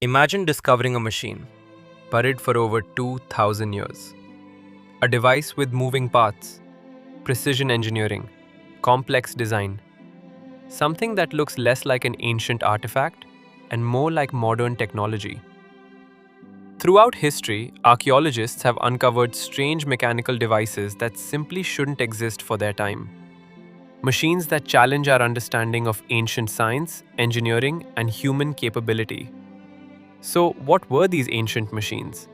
Imagine discovering a machine, buried for over 2000 years. A device with moving parts, precision engineering, complex design. Something that looks less like an ancient artifact and more like modern technology. Throughout history, archaeologists have uncovered strange mechanical devices that simply shouldn't exist for their time. Machines that challenge our understanding of ancient science, engineering, and human capability. So, what were these ancient machines?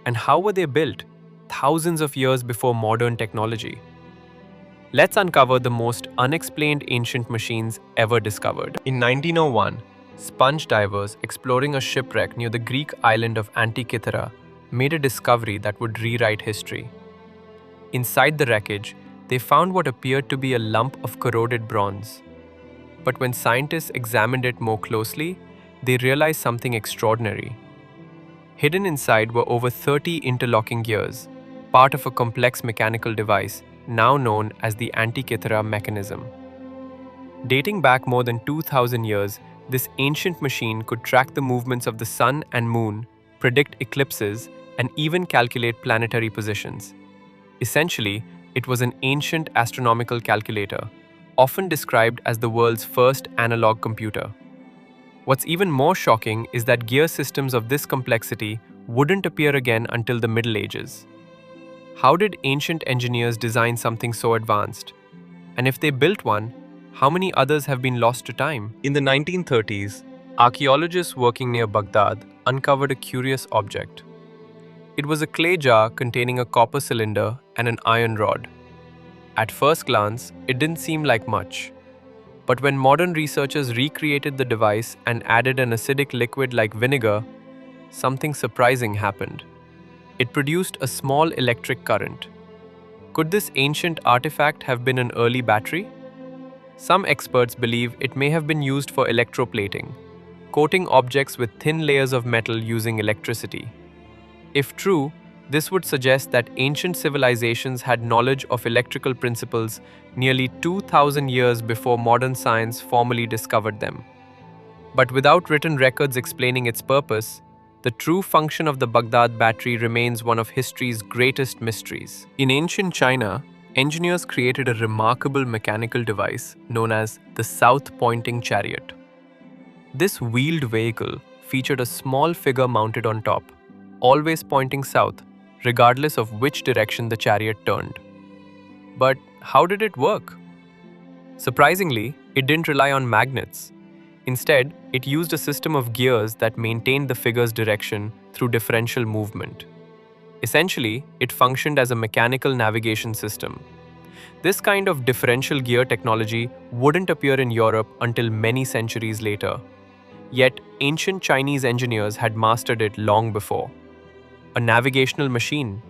And how were they built thousands of years before modern technology? Let's uncover the most unexplained ancient machines ever discovered. In 1901, sponge divers exploring a shipwreck near the Greek island of Antikythera made a discovery that would rewrite history. Inside the wreckage, they found what appeared to be a lump of corroded bronze. But when scientists examined it more closely, they realized something extraordinary. Hidden inside were over 30 interlocking gears, part of a complex mechanical device now known as the Antikythera mechanism. Dating back more than 2000 years, this ancient machine could track the movements of the sun and moon, predict eclipses, and even calculate planetary positions. Essentially, it was an ancient astronomical calculator, often described as the world's first analog computer. What's even more shocking is that gear systems of this complexity wouldn't appear again until the Middle Ages. How did ancient engineers design something so advanced? And if they built one, how many others have been lost to time? In the 1930s, archaeologists working near Baghdad uncovered a curious object. It was a clay jar containing a copper cylinder and an iron rod. At first glance, it didn't seem like much. But when modern researchers recreated the device and added an acidic liquid like vinegar, something surprising happened. It produced a small electric current. Could this ancient artifact have been an early battery? Some experts believe it may have been used for electroplating, coating objects with thin layers of metal using electricity. If true, this would suggest that ancient civilizations had knowledge of electrical principles nearly 2000 years before modern science formally discovered them. But without written records explaining its purpose, the true function of the Baghdad battery remains one of history's greatest mysteries. In ancient China, engineers created a remarkable mechanical device known as the south-pointing chariot. This wheeled vehicle featured a small figure mounted on top, always pointing south, regardless of which direction the chariot turned. But how did it work? Surprisingly, it didn't rely on magnets. Instead, it used a system of gears that maintained the figure's direction through differential movement. Essentially, it functioned as a mechanical navigation system. This kind of differential gear technology wouldn't appear in Europe until many centuries later. Yet, ancient Chinese engineers had mastered it long before. A navigational machine,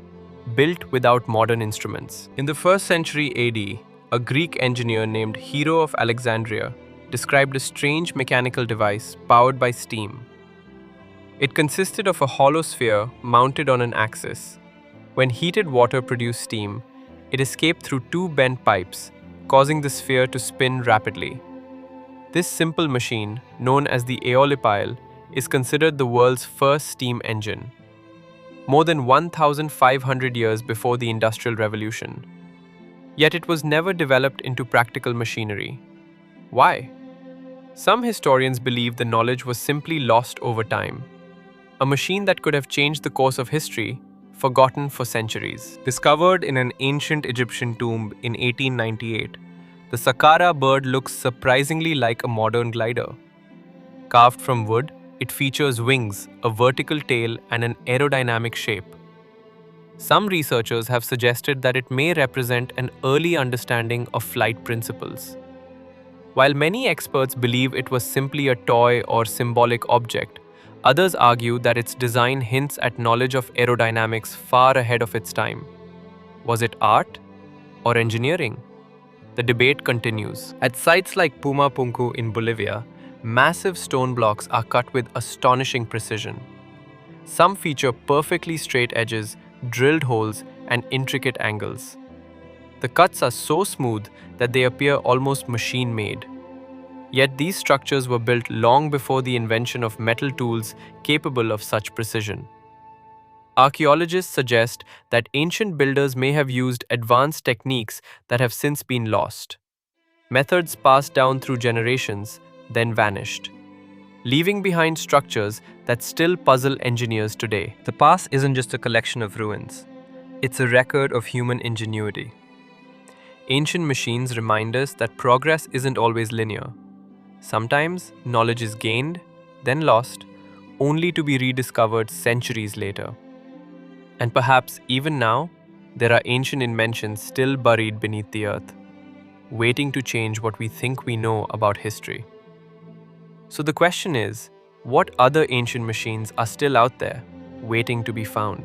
built without modern instruments. In the 1st century AD, a Greek engineer named Hero of Alexandria described a strange mechanical device powered by steam. It consisted of a hollow sphere mounted on an axis. When heated water produced steam, it escaped through two bent pipes, causing the sphere to spin rapidly. This simple machine, known as the aeolipile, is considered the world's first steam engine. More than 1,500 years before the Industrial Revolution. Yet it was never developed into practical machinery. Why? Some historians believe the knowledge was simply lost over time. A machine that could have changed the course of history, forgotten for centuries. Discovered in an ancient Egyptian tomb in 1898, the Saqqara bird looks surprisingly like a modern glider. Carved from wood, it features wings, a vertical tail, and an aerodynamic shape. Some researchers have suggested that it may represent an early understanding of flight principles. While many experts believe it was simply a toy or symbolic object, others argue that its design hints at knowledge of aerodynamics far ahead of its time. Was it art or engineering? The debate continues. At sites like Puma Punku in Bolivia, massive stone blocks are cut with astonishing precision. Some feature perfectly straight edges, drilled holes, and intricate angles. The cuts are so smooth that they appear almost machine-made. Yet these structures were built long before the invention of metal tools capable of such precision. Archaeologists suggest that ancient builders may have used advanced techniques that have since been lost. Methods passed down through generations, then vanished, leaving behind structures that still puzzle engineers today. The past isn't just a collection of ruins, it's a record of human ingenuity. Ancient machines remind us that progress isn't always linear. Sometimes knowledge is gained, then lost, only to be rediscovered centuries later. And perhaps even now, there are ancient inventions still buried beneath the earth, waiting to change what we think we know about history. So the question is, what other ancient machines are still out there, waiting to be found?